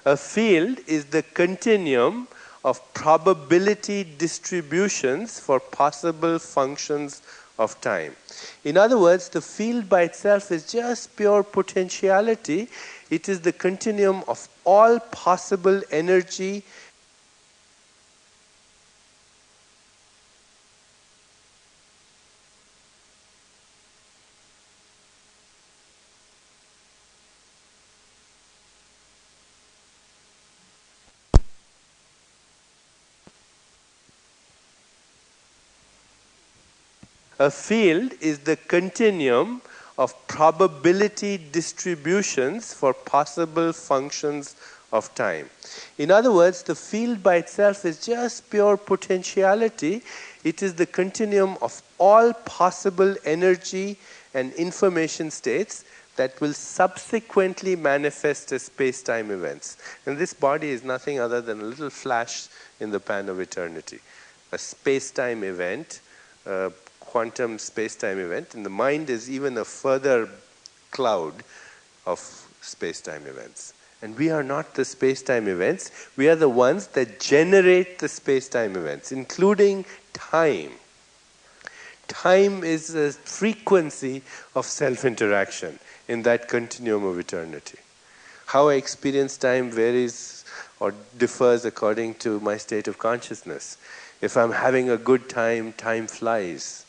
A field is the continuum of probability distributions for possible functions of time. In other words, the field by itself is just pure potentiality. It is the continuum of all possible energy. A field is the continuum of probability distributions for possible functions of time. In other words, the field by itself is just pure potentiality. It is the continuum of all possible energy and information states that will subsequently manifest as space-time events. And this body is nothing other than a little flash in the pan of eternity. A space-time event, quantum space-time event, and the mind is even a further cloud of space-time events. And we are not the space-time events, we are the ones that generate the space-time events, including time. Time is a frequency of self-interaction in that continuum of eternity. How I experience time varies or differs according to my state of consciousness. If I'm having a good time, time flies.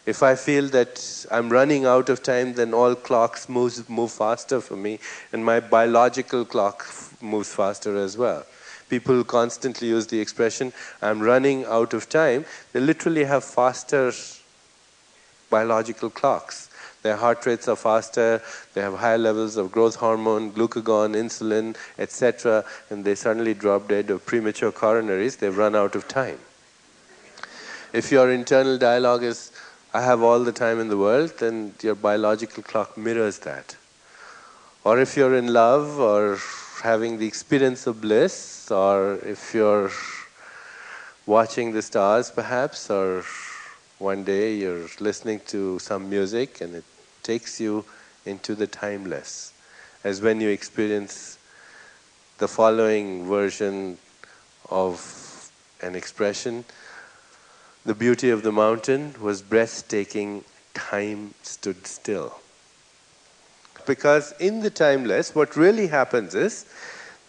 If I feel that I'm running out of time, then all clocks move faster for me, and my biological clock moves faster as well. People constantly use the expression, I'm running out of time. They literally have faster biological clocks. Their heart rates are faster, they have higher levels of growth hormone, glucagon, insulin, etc., and they suddenly drop dead of premature coronaries. They've run out of time. If your internal dialogue is, I have all the time in the world, then your biological clock mirrors that. Or if you're in love, or having the experience of bliss, or if you're watching the stars perhaps, or one day you're listening to some music and it takes you into the timeless. As when you experience the following version of an expression, the beauty of the mountain was breathtaking, time stood still. Because in the timeless, what really happens is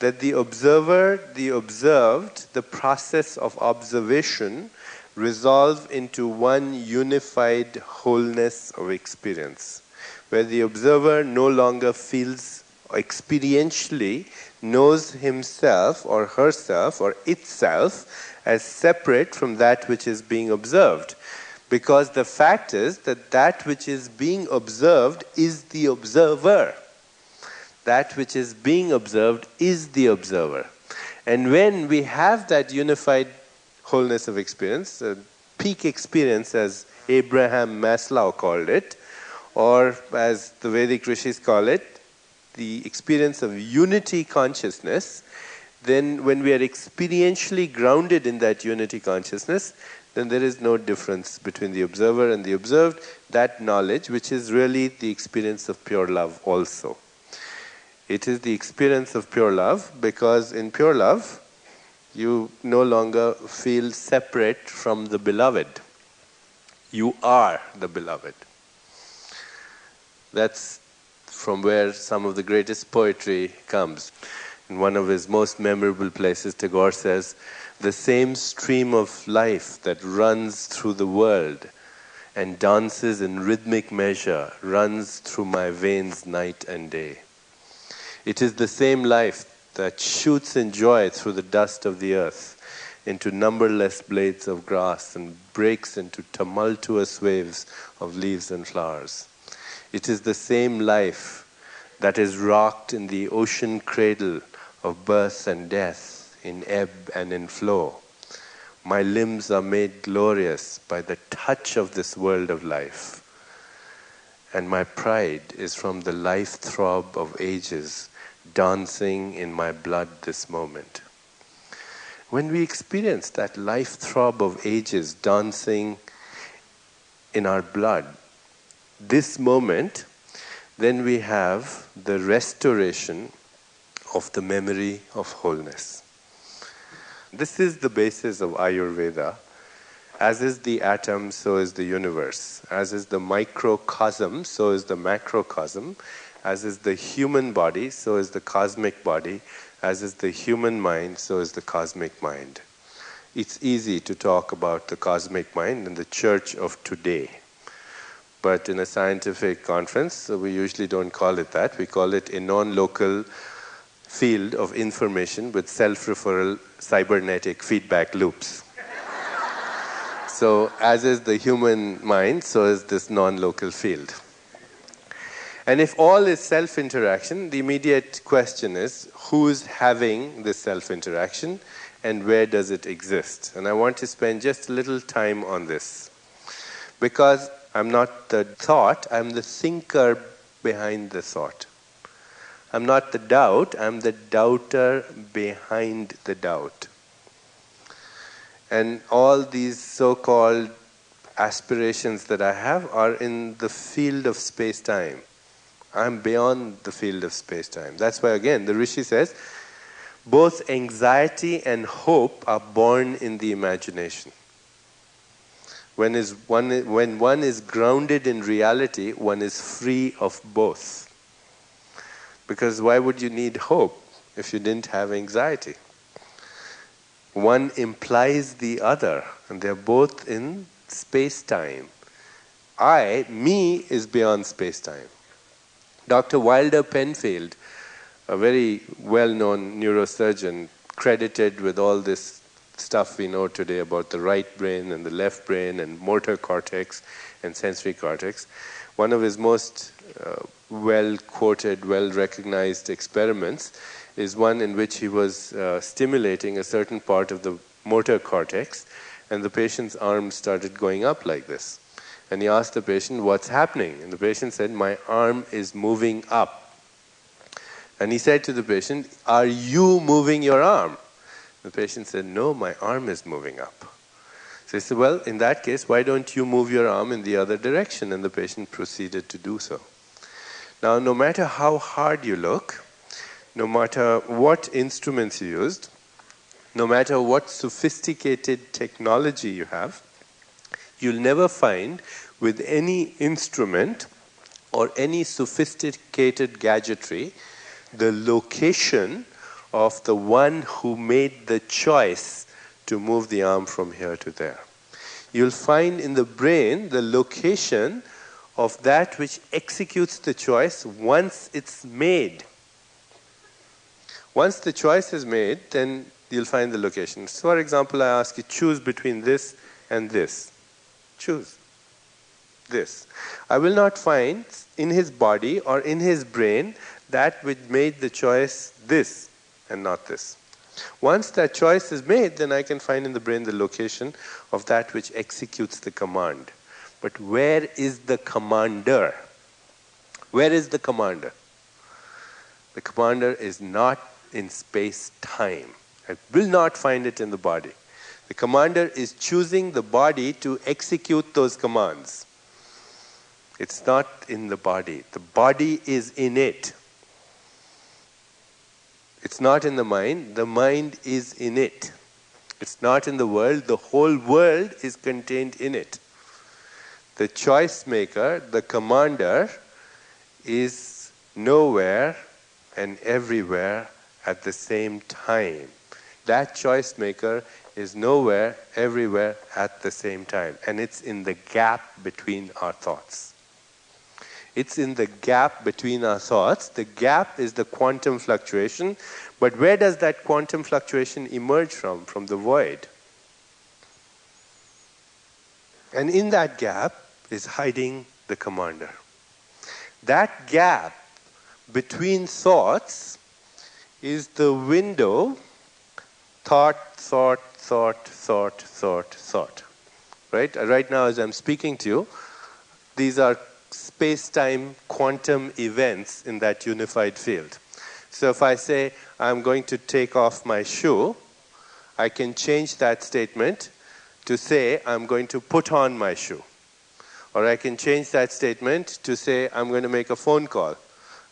that the observer, the observed, the process of observation resolve into one unified wholeness of experience, where the observer no longer feels experientially, knows himself or herself or itself as separate from that which is being observed. Because the fact is that that which is being observed is the observer. That which is being observed is the observer. And when we have that unified wholeness of experience, peak experience as Abraham Maslow called it, or as the Vedic rishis call it, the experience of unity consciousness, then when we are experientially grounded in that unity consciousness, then there is no difference between the observer and the observed. That knowledge, which is really the experience of pure love also. It is the experience of pure love, because in pure love, you no longer feel separate from the beloved. You are the beloved. That's from where some of the greatest poetry comes. In one of his most memorable places, Tagore says, the same stream of life that runs through the world and dances in rhythmic measure runs through my veins night and day. It is the same life that shoots in joy through the dust of the earth into numberless blades of grass and breaks into tumultuous waves of leaves and flowers. It is the same life that is rocked in the ocean cradle of birth and death, in ebb and in flow. My limbs are made glorious by the touch of this world of life. And my pride is from the life throb of ages dancing in my blood this moment. When we experience that life throb of ages dancing in our blood, this moment, then we have the restoration of the memory of wholeness. This is the basis of Ayurveda. As is the atom, so is the universe. As is the microcosm, so is the macrocosm. As is the human body, so is the cosmic body. As is the human mind, so is the cosmic mind. It's easy to talk about the cosmic mind in the church of today. But in a scientific conference, we usually don't call it that. We call it a non-local field of information with self-referral cybernetic feedback loops. So as is the human mind, so is this non-local field. And if all is self-interaction, the immediate question is, who's having this self-interaction and where does it exist? And I want to spend just a little time on this. Because I'm not the thought, I'm the thinker behind the thought. I'm not the doubt, I'm the doubter behind the doubt. And all these so-called aspirations that I have are in the field of space-time. I'm beyond the field of space-time. That's why, again, the Rishi says, both anxiety and hope are born in the imagination. When one is grounded in reality, one is free of both. Because why would you need hope if you didn't have anxiety? One implies the other, and they're both in space-time. Me is beyond space-time. Dr. Wilder Penfield, a very well-known neurosurgeon, credited with all this stuff we know today about the right brain and the left brain and motor cortex and sensory cortex. One of his most well-quoted, well-recognized experiments is one in which he was stimulating a certain part of the motor cortex, and the patient's arms started going up like this. And he asked the patient, what's happening? And the patient said, my arm is moving up. And he said to the patient, are you moving your arm? The patient said, no, my arm is moving up. So he said, well, in that case, why don't you move your arm in the other direction? And the patient proceeded to do so. Now, no matter how hard you look, no matter what instruments you used, no matter what sophisticated technology you have, you'll never find with any instrument or any sophisticated gadgetry the location of the one who made the choice to move the arm from here to there. You'll find in the brain the location of that which executes the choice once it's made. Once the choice is made, then you'll find the location. So, for example, I ask you, choose between this and this. Choose this. I will not find in his body or in his brain that which made the choice this and not this. Once that choice is made, then I can find in the brain the location of that which executes the command. But where is the commander? Where is the commander? The commander is not in space-time. I will not find it in the body. The commander is choosing the body to execute those commands. It's not in the body. The body is in it. It's not in the mind is in it. It's not in the world, the whole world is contained in it. The choice maker, the commander, is nowhere and everywhere at the same time. That choice maker is nowhere, everywhere at the same time. And it's in the gap between our thoughts. It's in the gap between our thoughts. The gap is the quantum fluctuation. But where does that quantum fluctuation emerge from? From the void. And in that gap is hiding the commander. That gap between thoughts is the window, thought. Right? Right now as I'm speaking to you, these are space-time quantum events in that unified field. So if I say, I'm going to take off my shoe, I can change that statement to say, I'm going to put on my shoe. Or I can change that statement to say, I'm going to make a phone call.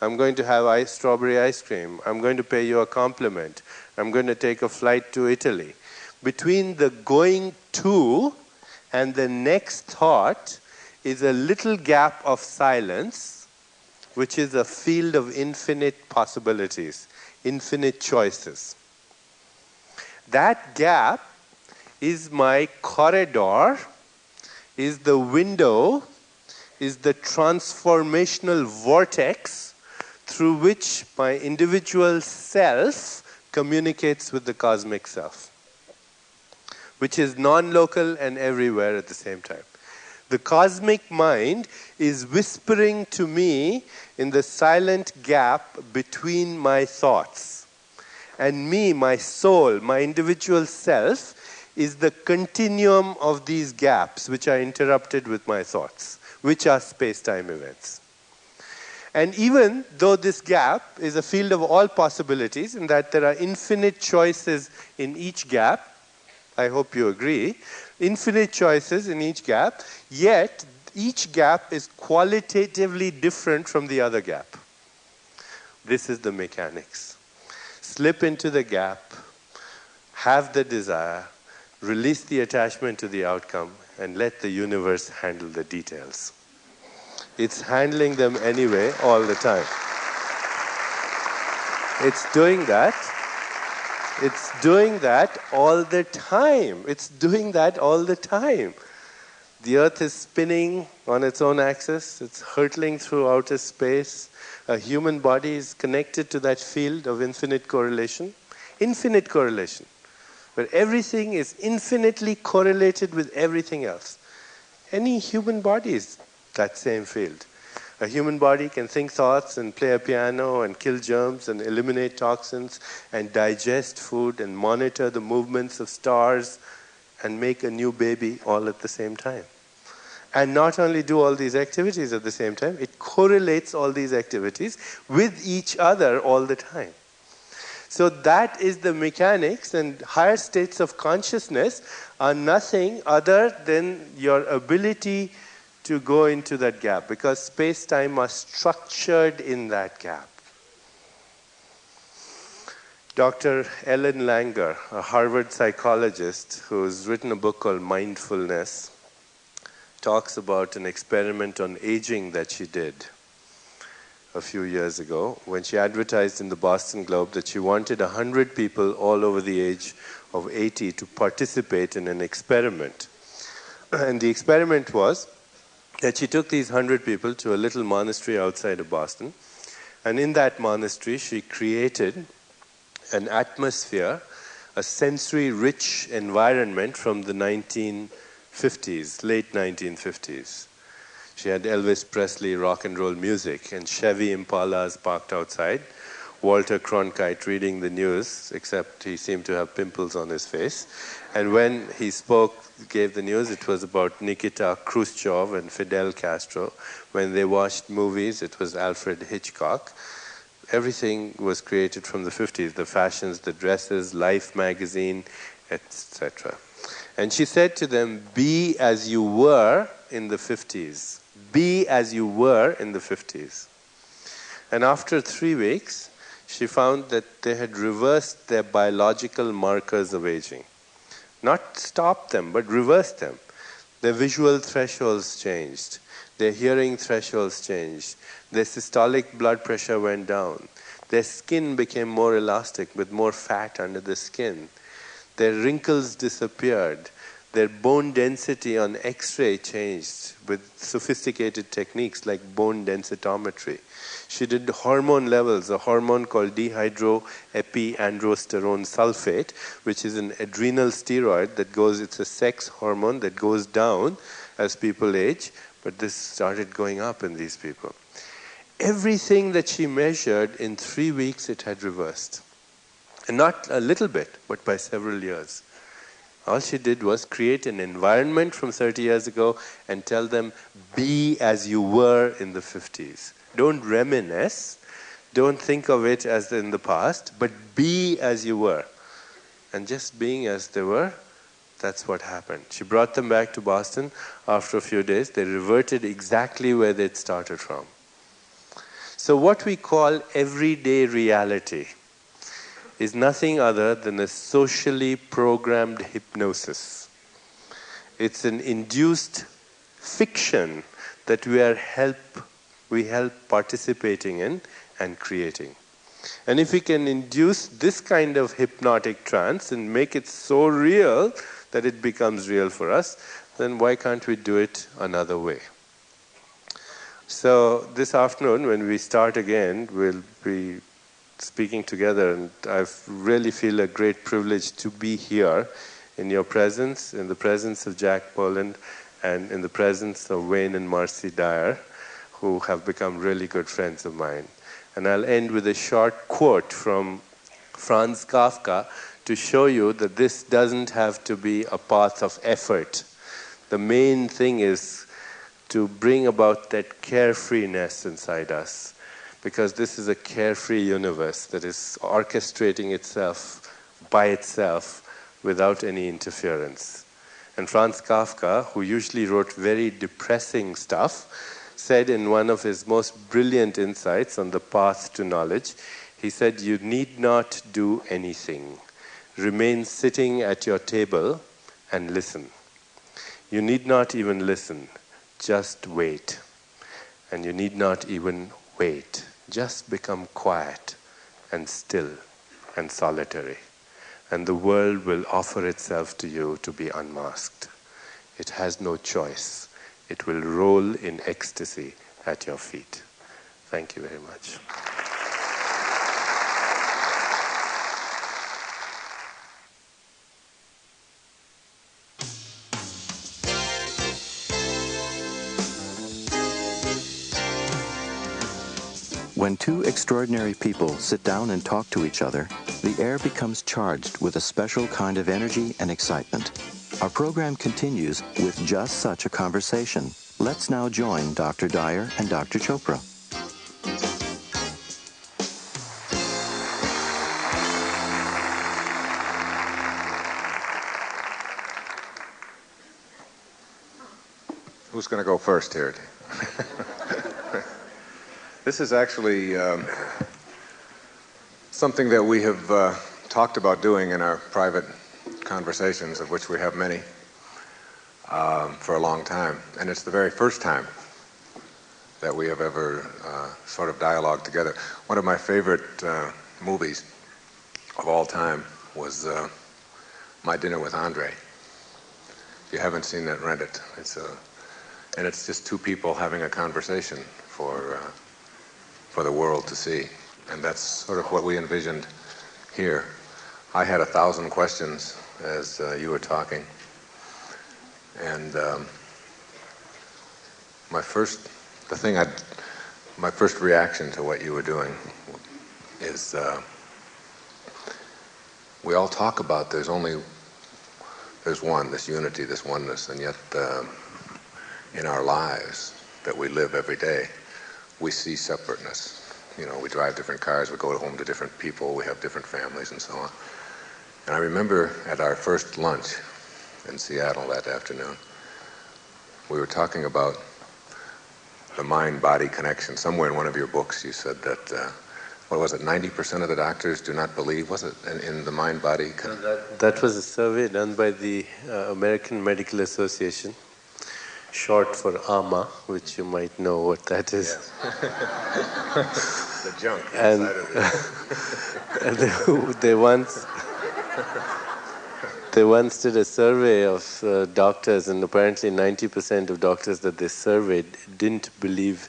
I'm going to have strawberry ice cream. I'm going to pay you a compliment. I'm going to take a flight to Italy. Between the going to and the next thought is a little gap of silence, which is a field of infinite possibilities, infinite choices. That gap is my corridor, is the window, is the transformational vortex through which my individual self communicates with the cosmic self, which is non-local and everywhere at the same time. The cosmic mind is whispering to me in the silent gap between my thoughts. And me, my soul, my individual self, is the continuum of these gaps which are interrupted with my thoughts, which are space-time events. And even though this gap is a field of all possibilities, in that there are infinite choices in each gap, I hope you agree, infinite choices in each gap, yet each gap is qualitatively different from the other gap. This is the mechanics. Slip into the gap, have the desire, release the attachment to the outcome, and let the universe handle the details. It's handling them anyway all the time. It's doing that. It's doing that all the time. It's doing that all the time. The earth is spinning on its own axis. It's hurtling through outer space. A human body is connected to that field of infinite correlation. Infinite correlation. Where everything is infinitely correlated with everything else. Any human body is that same field. A human body can think thoughts and play a piano and kill germs and eliminate toxins and digest food and monitor the movements of stars and make a new baby all at the same time. And not only do all these activities at the same time, it correlates all these activities with each other all the time. So that is the mechanics, and higher states of consciousness are nothing other than your ability to go into that gap, because space-time are structured in that gap. Dr. Ellen Langer, a Harvard psychologist who's written a book called Mindfulness, talks about an experiment on aging that she did a few years ago when she advertised in the Boston Globe that she wanted 100 people all over the age of 80 to participate in an experiment. And the experiment was that she took these 100 people to a little monastery outside of Boston, and in that monastery she created an atmosphere, a sensory-rich environment from the 1950s, late 1950s. She had Elvis Presley rock and roll music and Chevy Impalas parked outside, Walter Cronkite reading the news, except he seemed to have pimples on his face. And when he gave the news, it was about Nikita Khrushchev and Fidel Castro. When they watched movies, it was Alfred Hitchcock. Everything was created from the 50s, the fashions, the dresses, Life magazine, etc. And she said to them, be as you were in the 50s. Be as you were in the 50s. And after 3 weeks, she found that they had reversed their biological markers of aging. Not stopped them, but reversed them. Their visual thresholds changed. Their hearing thresholds changed. Their systolic blood pressure went down. Their skin became more elastic with more fat under the skin. Their wrinkles disappeared. Their bone density on X-ray changed with sophisticated techniques like bone densitometry. She did hormone levels, a hormone called dehydroepiandrosterone sulfate, which is an adrenal steroid that it's a sex hormone that goes down as people age, but this started going up in these people. Everything that she measured, in 3 weeks it had reversed. And not a little bit, but by several years. All she did was create an environment from 30 years ago and tell them, be as you were in the 50s. Don't reminisce. Don't think of it as in the past, but be as you were. And just being as they were, that's what happened. She brought them back to Boston. After a few days, they reverted exactly where they'd started from. So what we call everyday reality is nothing other than a socially programmed hypnosis. It's an induced fiction that we help participating in and creating. And if we can induce this kind of hypnotic trance and make it so real that it becomes real for us, then why can't we do it another way? So this afternoon, when we start again, we'll be speaking together, and I really feel a great privilege to be here in your presence, in the presence of Jack Poland, and in the presence of Wayne and Marcy Dyer, who have become really good friends of mine. And I'll end with a short quote from Franz Kafka to show you that this doesn't have to be a path of effort. The main thing is to bring about that carefreeness inside us, because this is a carefree universe that is orchestrating itself by itself without any interference. And Franz Kafka, who usually wrote very depressing stuff, said in one of his most brilliant insights on the path to knowledge, he said, "You need not do anything. Remain sitting at your table and listen. You need not even listen, just wait. And you need not even wait. Just become quiet and still and solitary. And the world will offer itself to you to be unmasked. It has no choice. It will roll in ecstasy at your feet." Thank you very much. When two extraordinary people sit down and talk to each other, the air becomes charged with a special kind of energy and excitement. Our program continues with just such a conversation. Let's now join Dr. Dyer and Dr. Chopra. Who's going to go first here? This is actually something that we have talked about doing in our private conversations, of which we have many, for a long time. And it's the very first time that we have ever sort of dialogued together. One of my favorite movies of all time was My Dinner with Andre. If you haven't seen it, rent it. And it's just two people having a conversation for the world to see. And that's sort of what we envisioned here. I had 1,000 questions as you were talking. And my first reaction to what you were doing is we all talk about there's one, this unity, this oneness, and yet in our lives that we live every day, we see separateness. You know, we drive different cars, we go home to different people, we have different families and so on. And I remember at our first lunch in Seattle that afternoon, we were talking about the mind-body connection. Somewhere in one of your books you said that, 90% of the doctors do not believe, was it, in the mind-body connection? That was a survey done by the American Medical Association, short for AMA, which you might know what that is. Yes. The junk inside of it. They once did a survey of doctors, and apparently 90% of doctors that they surveyed didn't believe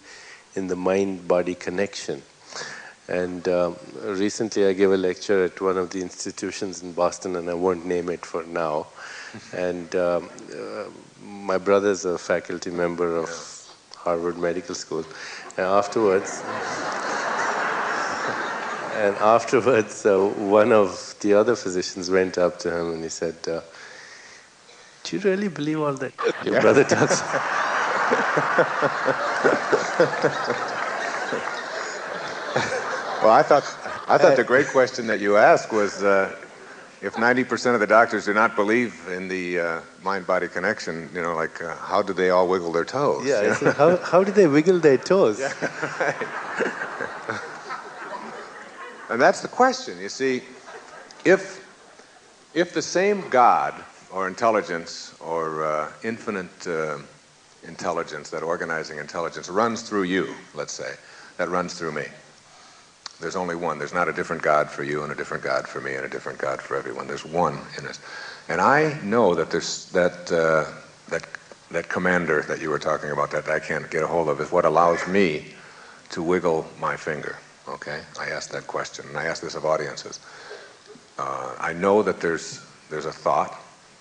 in the mind-body connection. And recently I gave a lecture at one of the institutions in Boston, and I won't name it for now. And my brother's a faculty member of Harvard Medical School. And afterwards, one of the other physicians went up to him and he said, "Do you really believe all that your brother talks?" Well, I thought the great question that you asked was, if 90% of the doctors do not believe in the mind-body connection, how do they all wiggle their toes? Yeah, I said, how do they wiggle their toes? Yeah, right. And that's the question. You see, if the same God or intelligence or infinite intelligence, that organizing intelligence, runs through you, let's say, that runs through me. There's only one. There's not a different God for you and a different God for me and a different God for everyone. There's one in us. And I know that there's that commander that you were talking about that I can't get a hold of is what allows me to wiggle my finger. Okay? I asked that question, and I ask this of audiences. I know that there's a thought,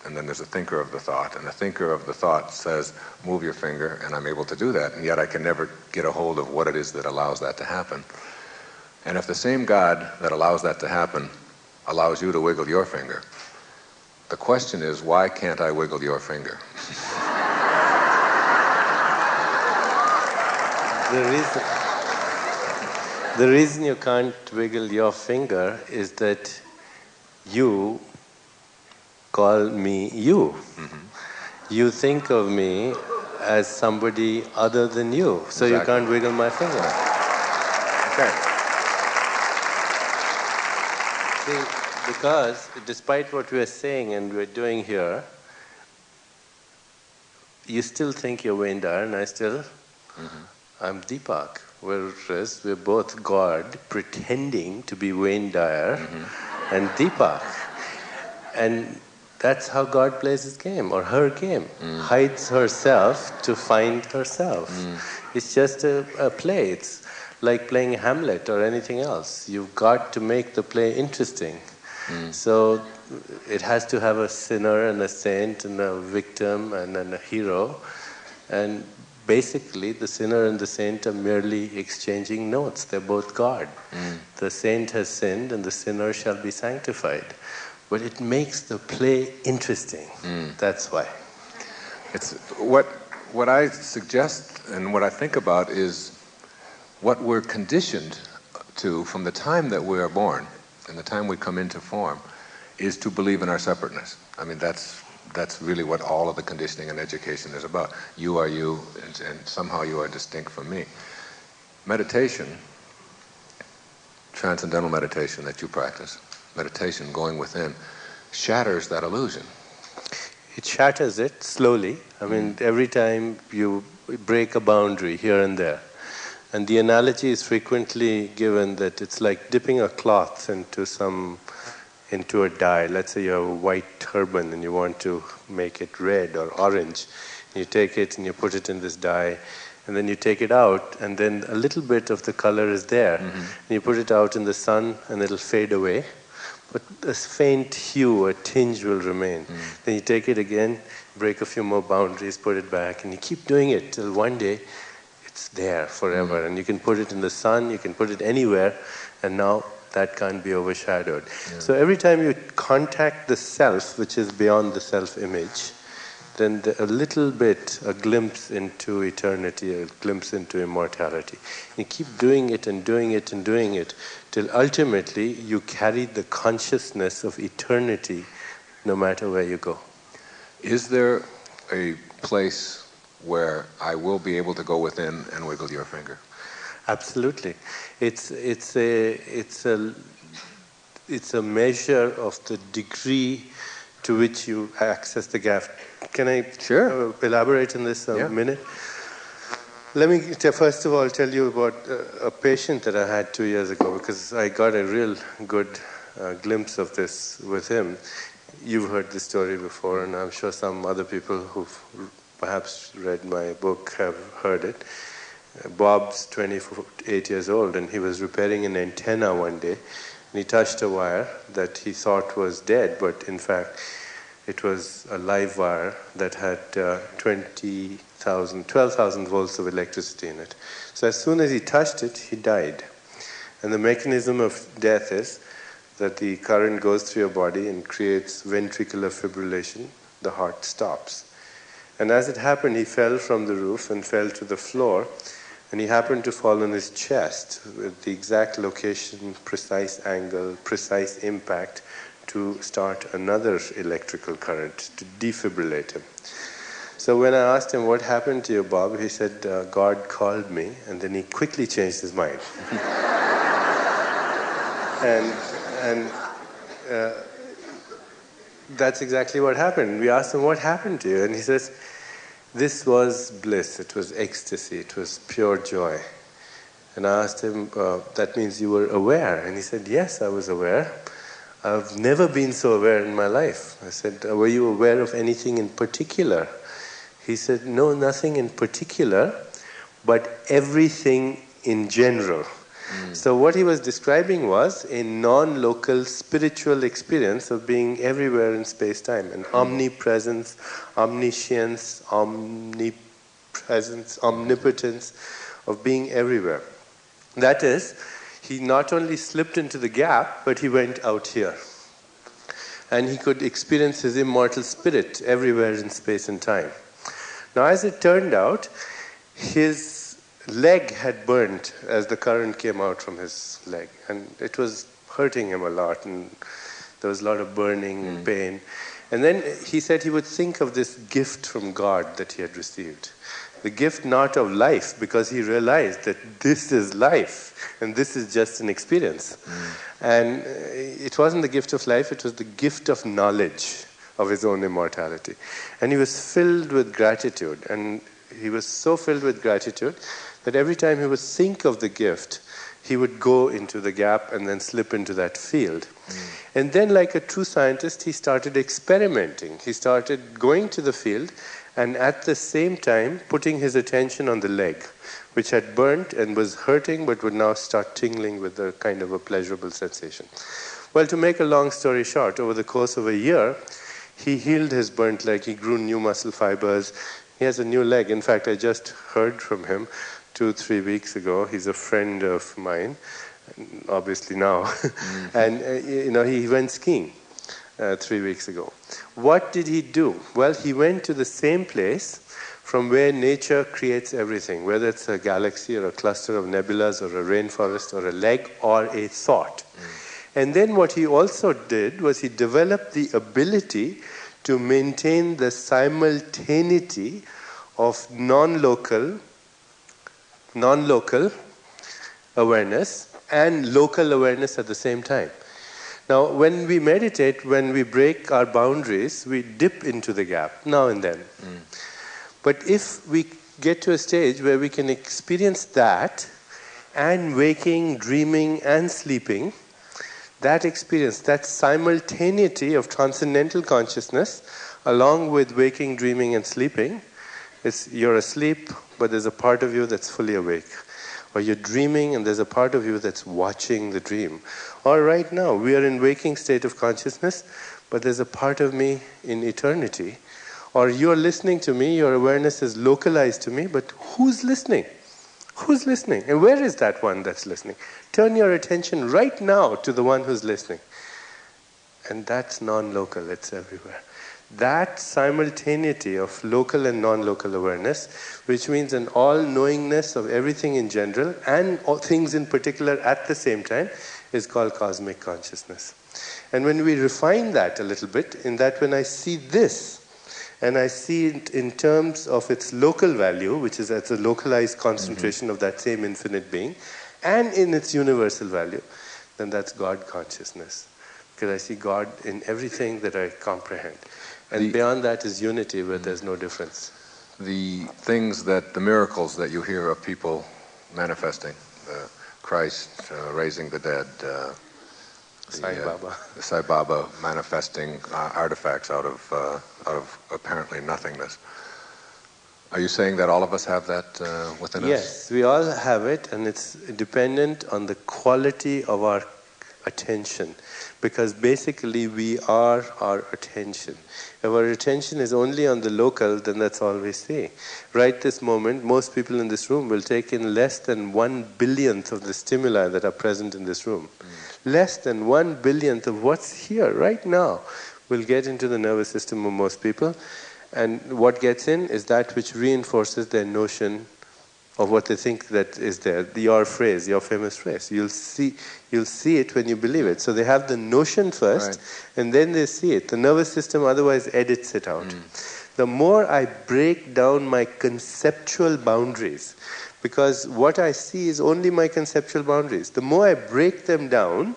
and then there's a thinker of the thought, and the thinker of the thought says, move your finger, and I'm able to do that, and yet I can never get a hold of what it is that allows that to happen. And if the same God that allows that to happen allows you to wiggle your finger, the question is, why can't I wiggle your finger? The reason you can't wiggle your finger is that you call me you. Mm-hmm. You think of me as somebody other than you, so exactly. You can't wiggle my finger. Okay. See, because despite what we're saying and we're doing here, you still think you're Wayne Dyer and I'm Deepak. Whereas we're both God pretending to be Wayne Dyer and Deepak. And that's how God plays his game, or her game. Hides herself to find herself. It's just a play. It's like playing Hamlet or anything else. You've got to make the play interesting. So it has to have a sinner and a saint and a victim and then a hero. And basically, the sinner and the saint are merely exchanging notes. They're both God. The saint has sinned and the sinner shall be sanctified. But it makes the play interesting. That's why. It's what I suggest and what I think about is what we're conditioned to from the time that we are born and the time we come into form is to believe in our separateness. I mean, that's really what all of the conditioning and education is about. You are you, and somehow you are distinct from me. Meditation, transcendental meditation that you practice, meditation going within, shatters that illusion. It shatters it slowly. I mean, every time you break a boundary here and there. And the analogy is frequently given that it's like dipping a cloth into a dye. Let's say you have a white turban and you want to make it red or orange. You take it and you put it in this dye, and then you take it out, and then a little bit of the color is there. And you put it out in the sun and it'll fade away, but a faint hue, a tinge will remain. Then you take it again, break a few more boundaries, put it back, and you keep doing it till one day it's there forever. And you can put it in the sun, you can put it anywhere, and now that can't be overshadowed. So every time you contact the self, which is beyond the self-image, then a little bit, a glimpse into eternity, a glimpse into immortality. You keep doing it and doing it and doing it, till ultimately you carry the consciousness of eternity no matter where you go. Is there a place where I will be able to go within and wiggle your finger? Absolutely. It's a measure of the degree to which you access the gap. Can I elaborate on this a minute? Let me first of all tell you about a patient that I had 2 years ago, because I got a real good glimpse of this with him. You've heard this story before, and I'm sure some other people who've perhaps read my book have heard it. Bob's 28 years old, and he was repairing an antenna one day, and he touched a wire that he thought was dead, but in fact it was a live wire that had 12,000 volts of electricity in it. So as soon as he touched it, he died. And the mechanism of death is that the current goes through your body and creates ventricular fibrillation. The heart stops. And as it happened, he fell from the roof and fell to the floor, and he happened to fall on his chest with the exact location, precise angle, precise impact to start another electrical current to defibrillate him. So when I asked him, what happened to you, Bob? He said, God called me, and then he quickly changed his mind. And that's exactly what happened. We asked him, what happened to you? And he says, this was bliss, it was ecstasy, it was pure joy. And I asked him, that means you were aware? And he said, yes, I was aware. I've never been so aware in my life. I said, were you aware of anything in particular? He said, no, nothing in particular, but everything in general. So what he was describing was a non-local spiritual experience of being everywhere in space-time, an omnipresence, omniscience, omnipresence, omnipotence of being everywhere. That is, he not only slipped into the gap, but he went out here. And he could experience his immortal spirit everywhere in space and time. Now, as it turned out, his leg had burnt as the current came out from his leg. And it was hurting him a lot, and there was a lot of burning and pain. And then he said he would think of this gift from God that he had received. The gift not of life, because he realized that this is life and this is just an experience. And it wasn't the gift of life, it was the gift of knowledge of his own immortality. And he was filled with gratitude. And he was so filled with gratitude that every time he would think of the gift, he would go into the gap and then slip into that field. And then, like a true scientist, he started experimenting. He started going to the field and at the same time putting his attention on the leg, which had burnt and was hurting but would now start tingling with a kind of a pleasurable sensation. Well, to make a long story short, over the course of a year, he healed his burnt leg. He grew new muscle fibers. He has a new leg. In fact, I just heard from him 2-3 weeks ago. He's a friend of mine, obviously now. And, he went skiing 3 weeks ago. What did he do? Well, he went to the same place from where nature creates everything, whether it's a galaxy or a cluster of nebulas or a rainforest or a leg or a thought. And then what he also did was he developed the ability to maintain the simultaneity of non-local awareness and local awareness at the same time. Now, when we meditate, when we break our boundaries, we dip into the gap now and then. But if we get to a stage where we can experience that and waking, dreaming, and sleeping, that experience, that simultaneity of transcendental consciousness, along with waking, dreaming, and sleeping, you're asleep, but there's a part of you that's fully awake. Or you're dreaming, and there's a part of you that's watching the dream. Or right now, we are in waking state of consciousness, but there's a part of me in eternity. Or you're listening to me, your awareness is localized to me, but who's listening? Who's listening? And where is that one that's listening? Turn your attention right now to the one who's listening. And that's non-local, it's everywhere. That simultaneity of local and non-local awareness, which means an all-knowingness of everything in general and all things in particular at the same time, is called cosmic consciousness. And when we refine that a little bit, in that when I see this, and I see it in terms of its local value, which is at a localized concentration of that same infinite being, and in its universal value, then that's God consciousness. Because I see God in everything that I comprehend. And beyond that is unity, where there's no difference. The miracles that you hear of people manifesting, Christ raising the dead, the Sai Baba manifesting artifacts out of apparently nothingness. Are you saying that all of us have that within us? Yes, we all have it, and it's dependent on the quality of our attention. Because basically we are our attention. If our attention is only on the local, then that's all we see. Right this moment, most people in this room will take in less than 1/1000th of the stimuli that are present in this room. Less than 1/1000th of what's here right now will get into the nervous system of most people. And what gets in is that which reinforces their notion of what they think that is there. Your phrase, your famous phrase. You'll see it when you believe it. So they have the notion first, and then they see it. The nervous system otherwise edits it out. The more I break down my conceptual boundaries, because what I see is only my conceptual boundaries. The more I break them down,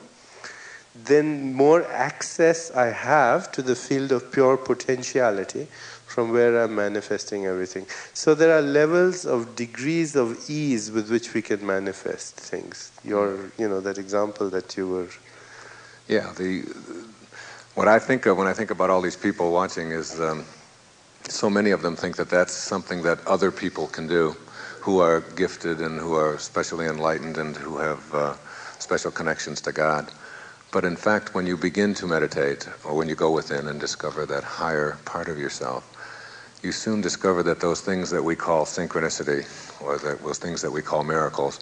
then more access I have to the field of pure potentiality from where I'm manifesting everything. So there are levels of degrees of ease with which we can manifest things. That example that you were... Yeah, what I think of when I think about all these people watching is so many of them think that that's something that other people can do who are gifted and who are specially enlightened and who have special connections to God. But in fact, when you begin to meditate, or when you go within and discover that higher part of yourself, you soon discover that those things that we call synchronicity, or those things that we call miracles,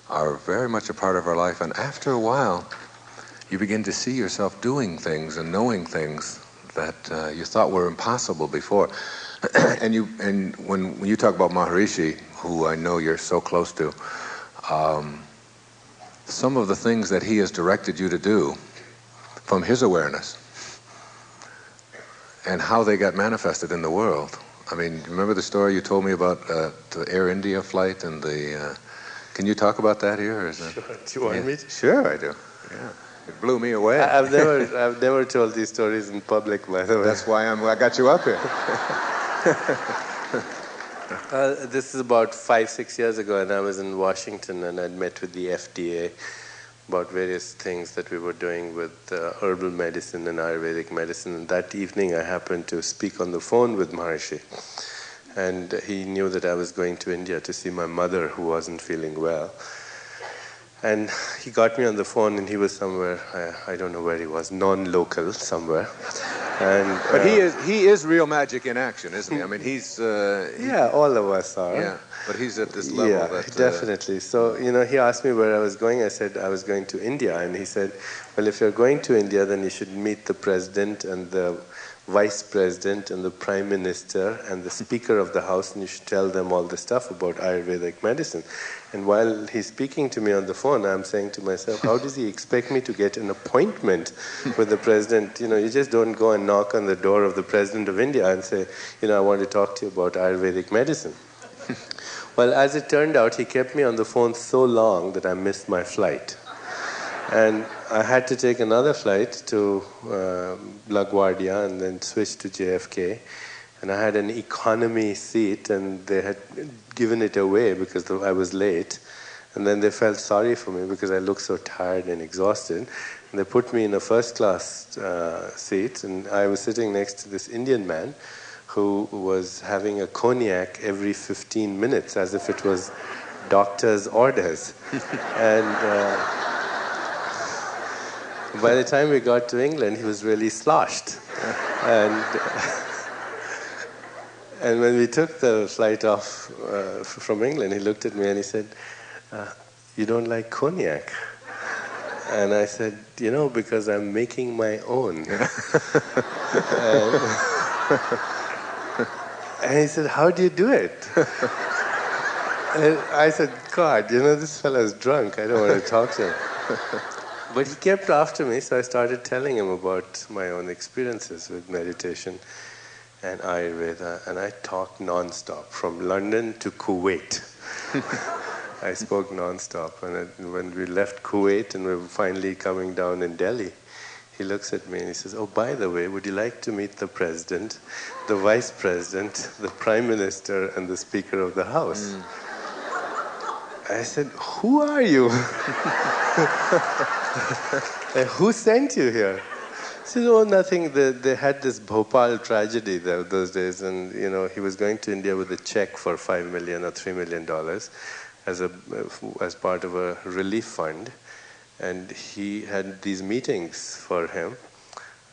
are very much a part of our life. And after a while, you begin to see yourself doing things and knowing things that you thought were impossible before. and when you talk about Maharishi, who I know you're so close to, some of the things that he has directed you to do from his awareness and how they got manifested in the world. I mean, remember the story you told me about the Air India flight and the... can you talk about that here? Or is that... Sure. Do you want me to? Sure, I do. Yeah. It blew me away. I've never told these stories in public, by the way. That's why I got you up here. This is about 5-6 years ago, and I was in Washington, and I'd met with the FDA about various things that we were doing with herbal medicine and Ayurvedic medicine. And that evening, I happened to speak on the phone with Maharishi, and he knew that I was going to India to see my mother, who wasn't feeling well. And he got me on the phone, and he was somewhere, I don't know where he was, non-local somewhere. And, but he is real magic in action, isn't he? I mean, he's... yeah, all of us are. Yeah, but he's at this level that... definitely. So, he asked me where I was going. I said I was going to India. And he said, well, if you're going to India, then you should meet the president and the vice president and the prime minister and the speaker of the house, and you should tell them all the stuff about Ayurvedic medicine. And while he's speaking to me on the phone, I'm saying to myself, how does he expect me to get an appointment with the president? You just don't go and knock on the door of the president of India and say, I want to talk to you about Ayurvedic medicine. Well, as it turned out, he kept me on the phone so long that I missed my flight. And I had to take another flight to LaGuardia and then switch to JFK. And I had an economy seat, and they had given it away because I was late. And then they felt sorry for me because I looked so tired and exhausted. And they put me in a first-class seat, and I was sitting next to this Indian man who was having a cognac every 15 minutes as if it was doctor's orders. And by the time we got to England, he was really sloshed. And when we took the flight off from England, he looked at me and he said, you don't like cognac? And I said, because I'm making my own. And he said, how do you do it? And I said, God, this fellow's drunk. I don't want to talk to him. But he kept after me, so I started telling him about my own experiences with meditation and Ayurveda, and I talked non-stop, from London to Kuwait. I spoke non-stop, and when we left Kuwait and we were finally coming down in Delhi, he looks at me and he says, oh, by the way, would you like to meet the president, the vice president, the prime minister, and the speaker of the house? I said, who are you? Who sent you here? He said, oh, nothing. They had this Bhopal tragedy those days, and he was going to India with a check for $5 million or $3 million as part of a relief fund, and he had these meetings for him,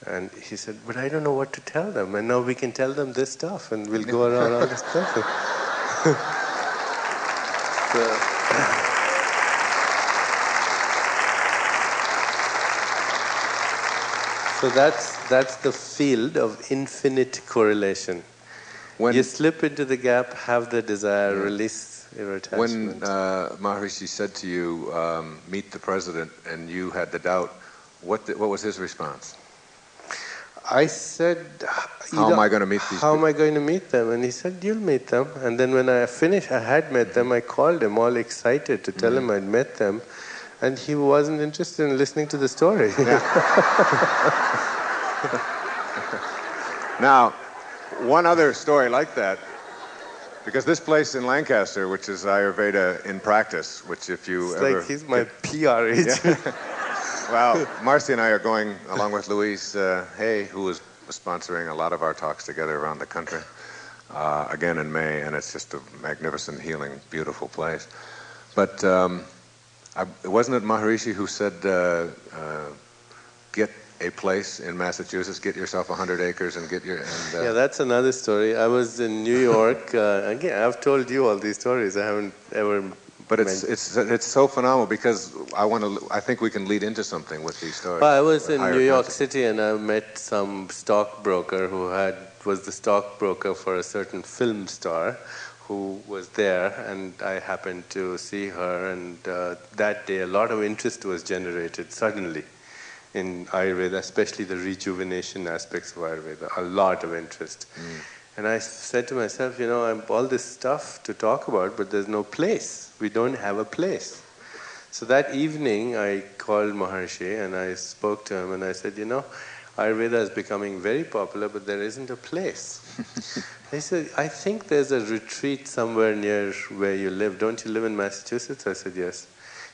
and he said, but I don't know what to tell them, and now we can tell them this stuff, and we'll go around all this stuff. So that's the field of infinite correlation. When you slip into the gap, have the desire, release your attachment. When Maharishi said to you, meet the president, and you had the doubt, what was his response? I said, how am I going to meet these people? How am I going to meet them? And he said, you'll meet them. And then when I finished, I had met them, I called him all excited to tell him I'd met them. And he wasn't interested in listening to the story. Now, one other story like that, because this place in Lancaster, which is Ayurveda in practice, which if you It's ever... like he's my PR agent. Yeah. Well, Marcy and I are going, along with Louise Hay, who is sponsoring a lot of our talks together around the country, again in May, and it's just a magnificent, healing, beautiful place. But wasn't it Maharishi who said, get a place in Massachusetts, get yourself 100 acres and get your... Yeah, that's another story. I was in New York. Again, I've told you all these stories. I haven't ever... But it's so phenomenal because I think we can lead into something with these stories. Well, I was in New York City and I met some stockbroker who was the stockbroker for a certain film star who was there, and I happened to see her, and that day a lot of interest was generated suddenly in Ayurveda, especially the rejuvenation aspects of Ayurveda, a lot of interest. And I said to myself, I have all this stuff to talk about, but there's no place. We don't have a place. So that evening I called Maharshi and I spoke to him and I said, Ayurveda is becoming very popular, but there isn't a place. He said, I think there's a retreat somewhere near where you live. Don't you live in Massachusetts? I said, yes.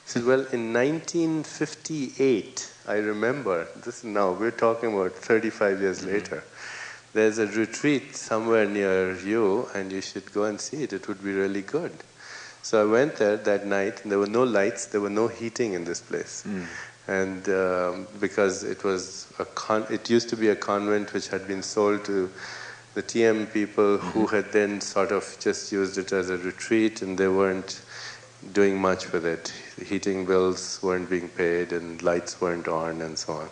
He said, well, in 1958, I remember, we're talking about 35 years later, there's a retreat somewhere near you and you should go and see it. It would be really good. So I went there that night and there were no lights, there were no heating in this place. And because it used to be a convent which had been sold to the TM people who had then sort of just used it as a retreat, and they weren't doing much with it. The heating bills weren't being paid and lights weren't on and so on.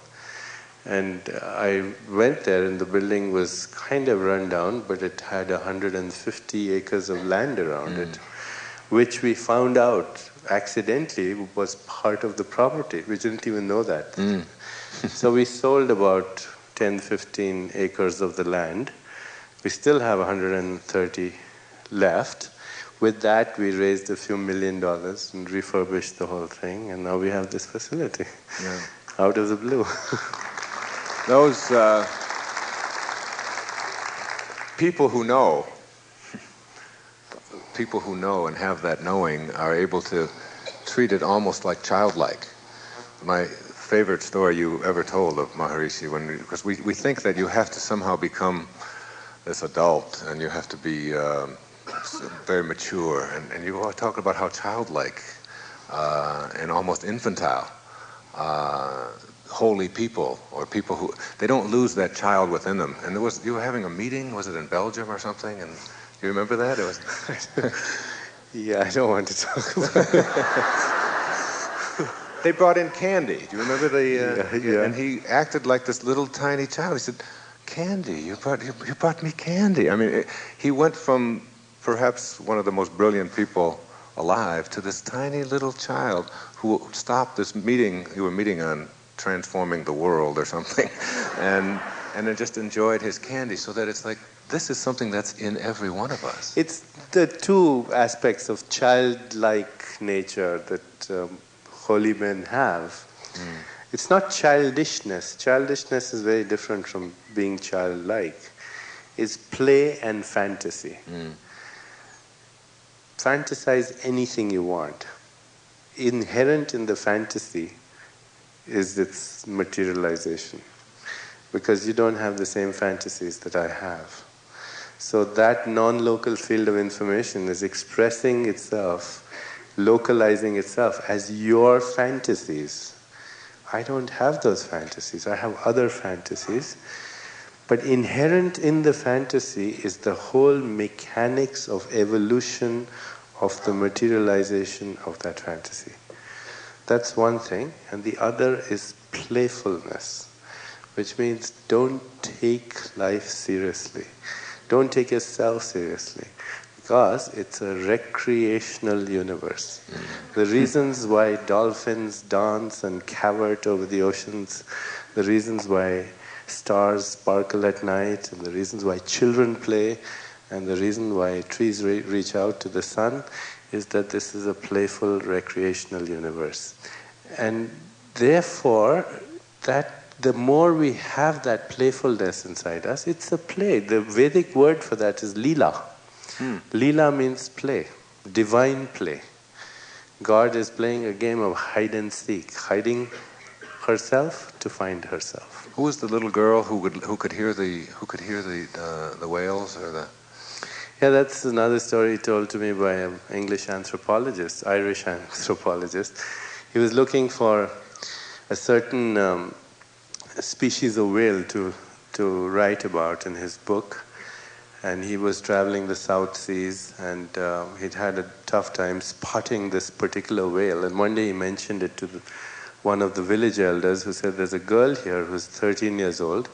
And I went there and the building was kind of run down, but it had 150 acres of land around it, which we found out accidentally was part of the property. We didn't even know that. So we sold about 10-15 acres of the land. We still have 130 left. With that, we raised a few $1 million and refurbished the whole thing, and now we have this facility out of the blue. Those people who know and have that knowing are able to treat it almost like childlike. My favorite story you ever told of Maharishi, because we think that you have to somehow become this adult and you have to be very mature, and you are talking about how childlike and almost infantile holy people, or people who they don't lose that child within them. And you were having a meeting, was it in Belgium or something? And you remember that? It was. Yeah, I don't want to talk about it. They brought in candy. Do you remember And he acted like this little tiny child. He said, "Candy, you brought me candy." I mean, he went from perhaps one of the most brilliant people alive to this tiny little child who stopped this meeting you were meeting on transforming the world or something, and then just enjoyed his candy, so that it's like, this is something that's in every one of us. It's the two aspects of childlike nature that holy men have. It's not childishness. Childishness is very different from being childlike. It's play and fantasy. Fantasize anything you want. Inherent in the fantasy is its materialization, because you don't have the same fantasies that I have. So that non-local field of information is expressing itself, localizing itself as your fantasies. I don't have those fantasies. I have other fantasies. But inherent in the fantasy is the whole mechanics of evolution of the materialization of that fantasy. That's one thing. And the other is playfulness, which means don't take life seriously. Don't take yourself seriously, because it's a recreational universe. The reasons why dolphins dance and cavort over the oceans, the reasons why stars sparkle at night, and the reasons why children play, and the reason why trees reach out to the sun, is that this is a playful recreational universe. And therefore, that the more we have that playfulness inside us, it's a play. The Vedic word for that is lila. Lila means play, divine play. God is playing a game of hide and seek, hiding herself to find herself. Who was the little girl who could hear the whales or the? Yeah, that's another story told to me by an English anthropologist, Irish anthropologist. He was looking for a certain species of whale to write about in his book, and he was traveling the South Seas, and he'd had a tough time spotting this particular whale. And one day he mentioned it to one of the village elders, who said, "There's a girl here who's 13 years old,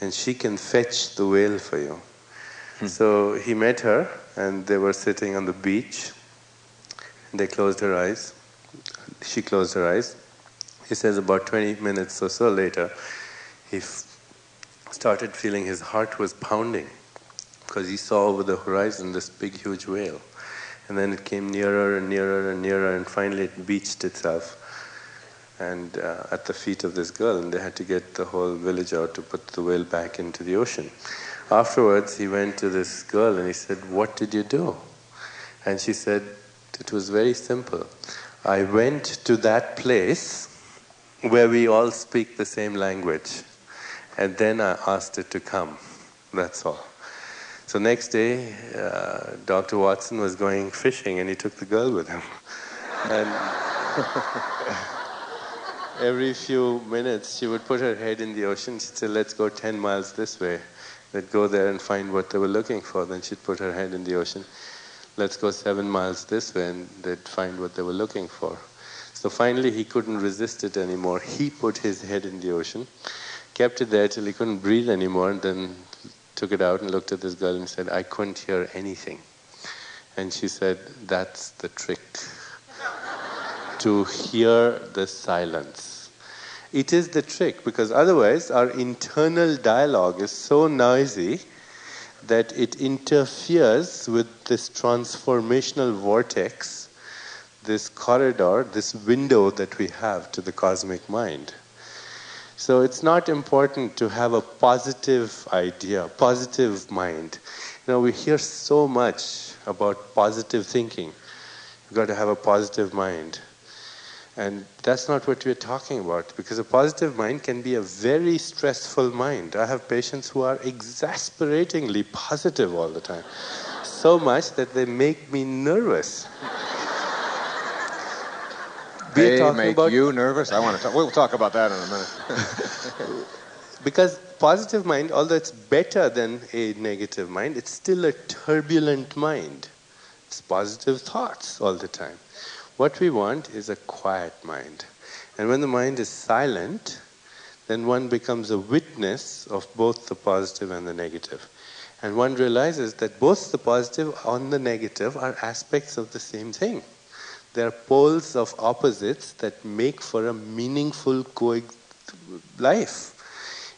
and she can fetch the whale for you." So he met her, and they were sitting on the beach. They closed her eyes. She closed her eyes. He says about 20 minutes or so later, he started feeling his heart was pounding because he saw over the horizon this big, huge whale. And then it came nearer and nearer and nearer, and finally it beached itself and at the feet of this girl, and they had to get the whole village out to put the whale back into the ocean. Afterwards, he went to this girl and he said, "What did you do?" And she said, "It was very simple. I went to that place where we all speak the same language, and then I asked it to come. That's all." So next day, Dr. Watson was going fishing, and he took the girl with him. And every few minutes, she would put her head in the ocean. She'd say, "Let's go 10 miles this way." They'd go there and find what they were looking for. Then she'd put her head in the ocean. "Let's go 7 miles this way," and they'd find what they were looking for. So finally, he couldn't resist it anymore. He put his head in the ocean, kept it there till he couldn't breathe anymore, and then took it out and looked at this girl and said, "I couldn't hear anything." And she said, "That's the trick. To hear the silence. It is the trick, because otherwise our internal dialogue is so noisy that it interferes with this transformational vortex, this corridor, this window that we have to the cosmic mind. So it's not important to have a positive idea, positive mind. We hear so much about positive thinking. You've got to have a positive mind. And that's not what we're talking about, because a positive mind can be a very stressful mind. I have patients who are exasperatingly positive all the time, so much that they make me nervous. They make you nervous? I want to talk. We'll talk about that in a minute. Because positive mind, although it's better than a negative mind, it's still a turbulent mind. It's positive thoughts all the time. What we want is a quiet mind. And when the mind is silent, then one becomes a witness of both the positive and the negative. And one realizes that both the positive and the negative are aspects of the same thing. They are poles of opposites that make for a meaningful life.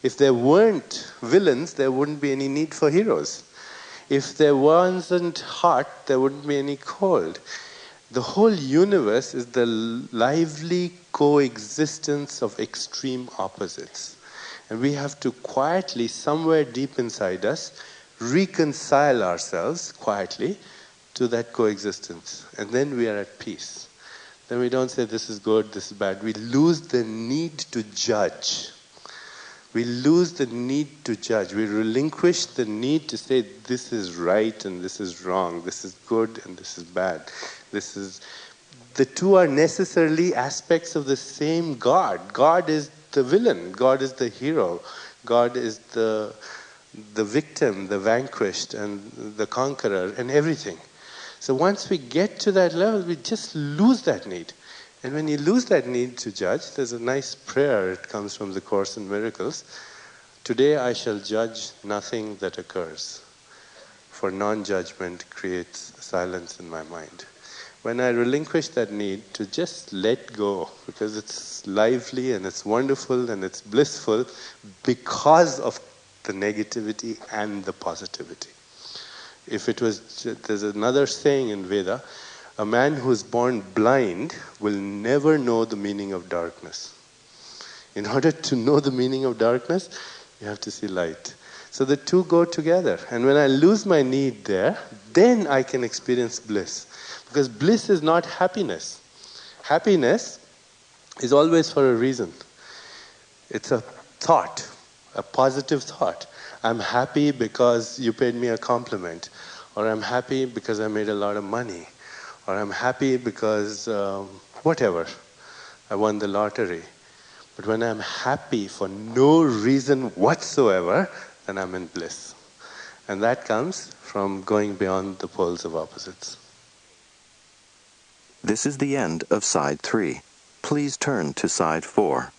If there weren't villains, there wouldn't be any need for heroes. If there wasn't hot, there wouldn't be any cold. The whole universe is the lively coexistence of extreme opposites. And we have to quietly, somewhere deep inside us, reconcile ourselves quietly to that coexistence. And then we are at peace. Then we don't say this is good, this is bad. We lose the need to judge. We lose the need to judge. We relinquish the need to say this is right and this is wrong, this is good and this is bad. The two are necessarily aspects of the same God. God is the villain. God is the hero. God is the victim, the vanquished, and the conqueror, and everything. So once we get to that level, we just lose that need. And when you lose that need to judge, there's a nice prayer. It comes from the Course in Miracles. "Today I shall judge nothing that occurs, for non-judgment creates silence in my mind." When I relinquish that need to just let go, because it's lively and it's wonderful and it's blissful because of the negativity and the positivity. If it was, there's another saying in Veda, A man who's born blind will never know the meaning of darkness. In order to know the meaning of darkness, you have to see light. So the two go together. And when I lose my need there, then I can experience bliss. Because bliss is not happiness. Happiness is always for a reason. It's a thought, a positive thought. I'm happy because you paid me a compliment. Or I'm happy because I made a lot of money. Or I'm happy because whatever, I won the lottery. But when I'm happy for no reason whatsoever, then I'm in bliss. And that comes from going beyond the poles of opposites. This is the end of side 3. Please turn to side 4.